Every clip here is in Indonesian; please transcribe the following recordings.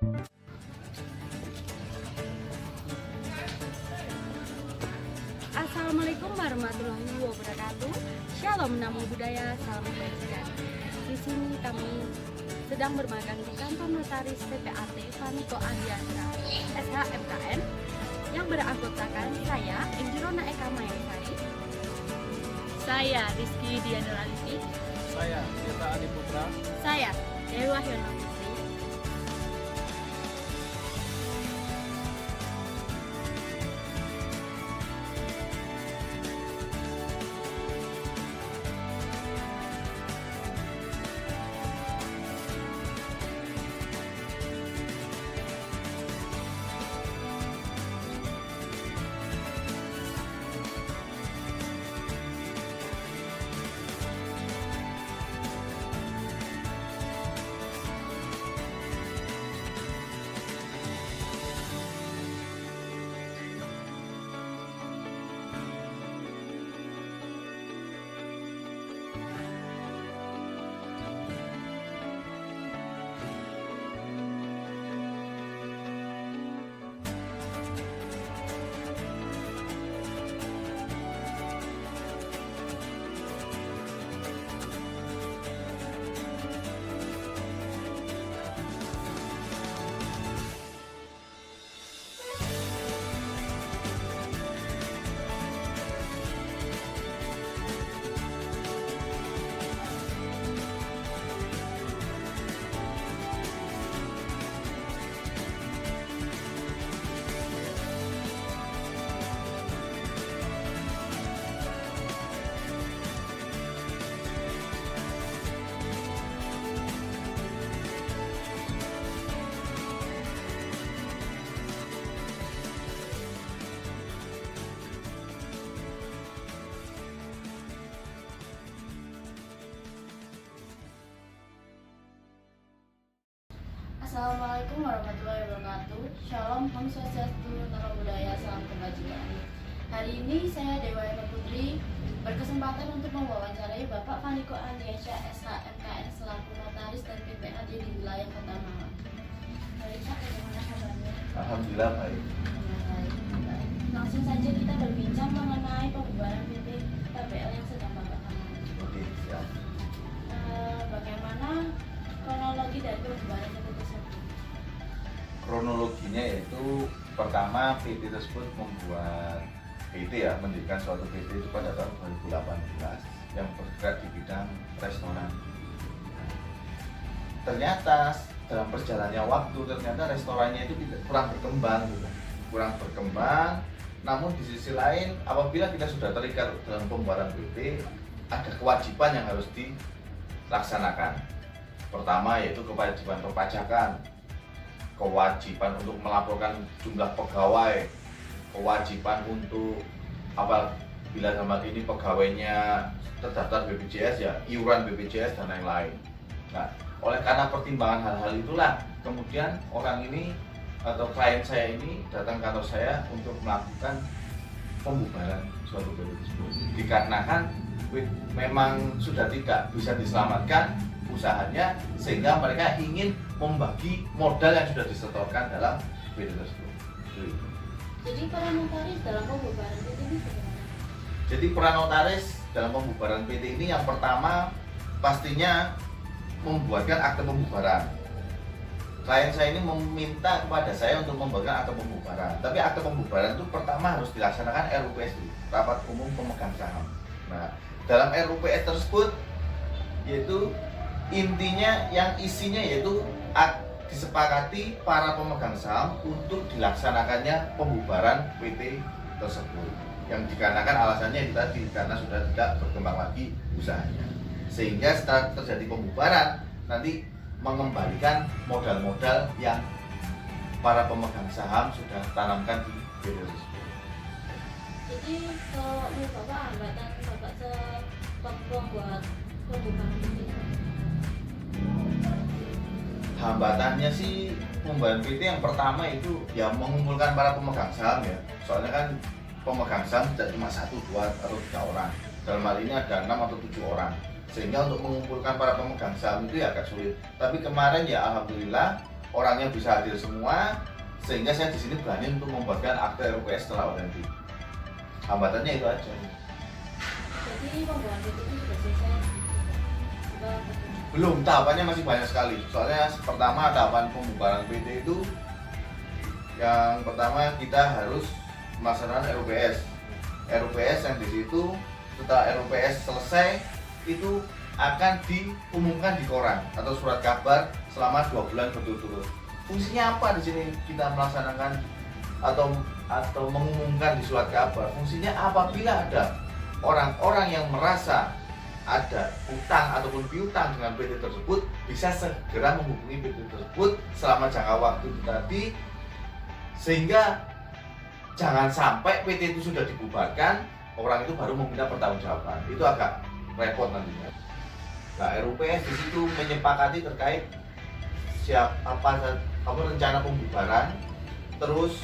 Assalamualaikum warahmatullahi wabarakatuh. Shalom, namo buddhaya, salam kebajikan. Di sini kami sedang bermagang di kantor notaris PPAT Faniko Adiasa SHMKN yang beranggotakan saya Enjirona Eka Mayasari, saya Rizky Dianur Alifi, Saya Tirta Adi Putra. saya Dewi Wahyana Putri. Assalamualaikum warahmatullahi wabarakatuh. Shalom, Om Swastiastu, Namo Buddhaya, salam kebajikan. Hari ini saya Dewi Wahyana Putri berkesempatan untuk mewawancarai Bapak Faniko Adiasa SHMKN selaku notaris dan PPAD di wilayah Kota Malang. Baik, Pak, bagaimana kabarnya? Alhamdulillah baik. Baik. Langsung saja kita berbincang mengenai pembubaran PT KPL yang sedang Bapak tangani. Oke, siap. Bagaimana kronologi dari pembubaran PT tersebut? Kronologinya yaitu pertama PT tersebut membuat PT mendirikan suatu PT itu pada tahun 2018 yang bergerak di bidang restoran. Ternyata dalam perjalannya waktu ternyata restorannya itu kurang berkembang gitu. Kurang berkembang, namun di sisi lain apabila kita sudah terikat dalam pembubaran PT, ada kewajiban yang harus dilaksanakan. Pertama yaitu kewajiban perpajakan, kewajiban untuk melaporkan jumlah pegawai, kewajiban untuk apabila dalam hal ini pegawainya terdaftar BPJS ya iuran BPJS dan lain-lain. Nah, oleh karena pertimbangan hal-hal itulah kemudian orang ini atau klien saya ini datang ke kantor saya untuk melakukan pembubaran suatu PT tersebut. Dikarenakan memang sudah tidak bisa diselamatkan usahanya sehingga mereka ingin membagi modal yang sudah disetorkan dalam PT tersebut. Jadi peran notaris dalam pembubaran PT ini bagaimana? Jadi peran notaris dalam pembubaran PT ini yang pertama pastinya membuatkan akte pembubaran. Klien saya ini meminta kepada saya untuk membuatkan akte pembubaran. Tapi akte pembubaran itu pertama harus dilaksanakan RUPS dulu, Rapat Umum Pemegang Saham. Nah, dalam RUPS tersebut yaitu intinya yang isinya yaitu disepakati para pemegang saham untuk dilaksanakannya pembubaran PT tersebut. Yang dikarenakan alasannya itu tadi karena sudah tidak berkembang lagi usahanya. Sehingga setelah terjadi pembubaran nanti mengembalikan modal-modal yang para pemegang saham sudah tanamkan di PT tersebut. Jadi kalau menurut Bapak hambatan Bapak membuat pembubaran PT? Hambatannya sih pembubaran PT yang pertama itu ya mengumpulkan para pemegang saham ya. Soalnya kan pemegang saham tidak cuma 1, 2 atau 3 orang. Dalam hal ini ada 6 atau 7 orang. Sehingga untuk mengumpulkan para pemegang saham itu ya agak sulit. Tapi kemarin ya alhamdulillah orangnya bisa hadir semua, sehingga saya di sini berani untuk membuatkan akte RUPS setelah otentik. Hambatannya itu aja. Jadi pembuatan PT itu sudah selesai. Sudah Belum, tahapannya masih banyak sekali. Soalnya pertama tahapan pembubaran PT itu yang pertama kita harus melaksanakan RUPS. RUPS yang di situ setelah RUPS selesai itu akan diumumkan di koran atau surat kabar selama 2 bulan berturut-turut. Fungsinya apa di sini kita melaksanakan atau mengumumkan di surat kabar? Fungsinya apabila ada orang-orang yang merasa ada utang ataupun piutang dengan PT tersebut bisa segera menghubungi PT tersebut selama jangka waktu itu tadi, sehingga jangan sampai PT itu sudah dibubarkan, orang itu baru meminta pertanggungjawaban. Itu agak repot nantinya. Nah, RUPS di situ menyepakati terkait apa rencana pembubaran, terus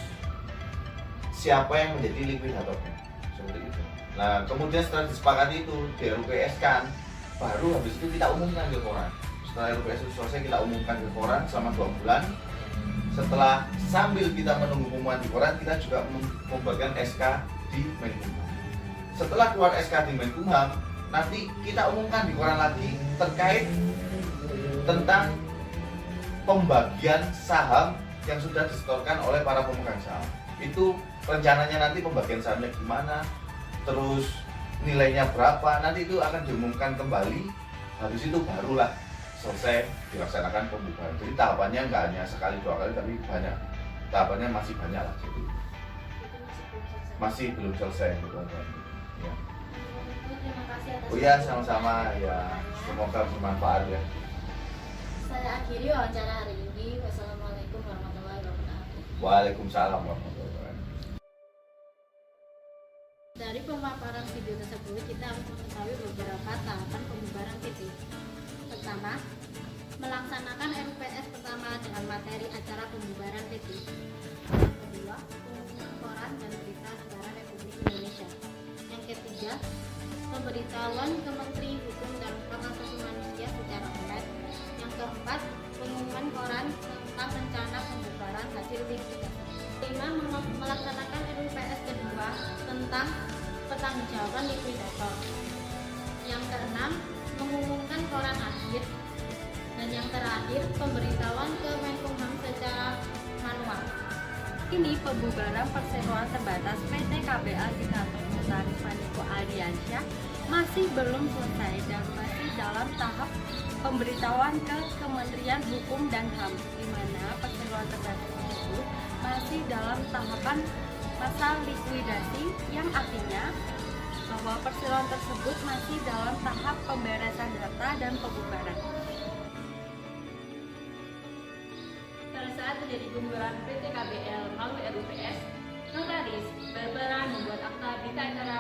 siapa yang menjadi likuidatornya, seperti itu. Nah, kemudian setelah disepakati itu di RUPS kan, baru habis itu kita umumkan ke koran. Setelah RUPS itu selesai, kita umumkan ke koran selama 2 bulan. Setelah sambil kita menunggu pengumuman di koran, kita juga membagikan SK di Menkumham. Setelah keluar SK di Menkumham, nanti kita umumkan di koran lagi terkait tentang pembagian saham yang sudah disetorkan oleh para pemegang saham. Itu rencananya nanti pembagian sahamnya gimana, terus nilainya berapa, nanti itu akan diumumkan kembali. Habis itu barulah selesai dilaksanakan pembubaran. Jadi tahapannya nggak hanya sekali 2 kali, tapi banyak. Tahapannya masih banyak lah. Jadi masih belum selesai gitu. Ya. terima kasih atas Oh ya, sama-sama ya. Semoga bermanfaat ya. Saya akhiri wawancara hari ini. Wassalamualaikum warahmatullahi wabarakatuh. Waalaikumsalam warahmatullahi wabarakatuh. Dari pemaparan video tersebut, kita harus mengetahui beberapa tahapan pembubaran PT. Pertama, melaksanakan RUPS pertama dengan materi acara pembubaran PT. Yang kedua, pengumuman koran dan berita negara Republik Indonesia. Yang ketiga, pemberitahuan ke Menteri Hukum dan Hak Asasi Manusia secara online. Yang keempat, pengumuman koran tentang rencana pembubaran hasil likuidasi. Kelima, melaksanakan RUPS kedua tentang pertanggungjawaban likuidator. Yang keenam, mengumumkan koran akhir. Dan yang terakhir, pemberitahuan ke Menkumham secara manual. Ini pembubaran perseroan terbatas PT KBA Signatur Notaris Faniko Ardiansyah masih belum selesai dan masih dalam tahap pemberitahuan ke Kementerian Hukum dan HAM, di mana perseroan terbatas tersebut masih dalam tahapan masa likuidasi, yang artinya bahwa perseroan tersebut masih dalam tahap pemberesan data dan pembubaran. Pada saat terjadi pembubaran PT KBL melalui RUPS, notaris berperan membuat akta berita acara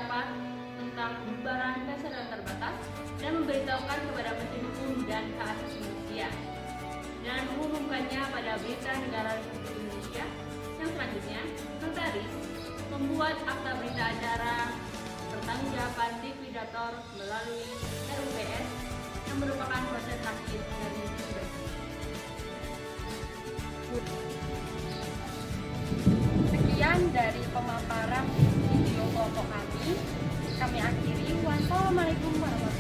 tentang pembubaran perseroan terbatas dan memberitahukan kepada Menteri Hukum dan Hak Asasi Manusia dan mengumumkannya pada Berita Negara Republik Indonesia. Yang selanjutnya, notaris membuat akta berita acara pertanggungjawaban likuidator melalui RUPS yang merupakan proses terakhir dari likuidasi. Sekian dari pemaparan video kelompok kami akhiri. Wassalamualaikum warahmatullahi wabarakatuh.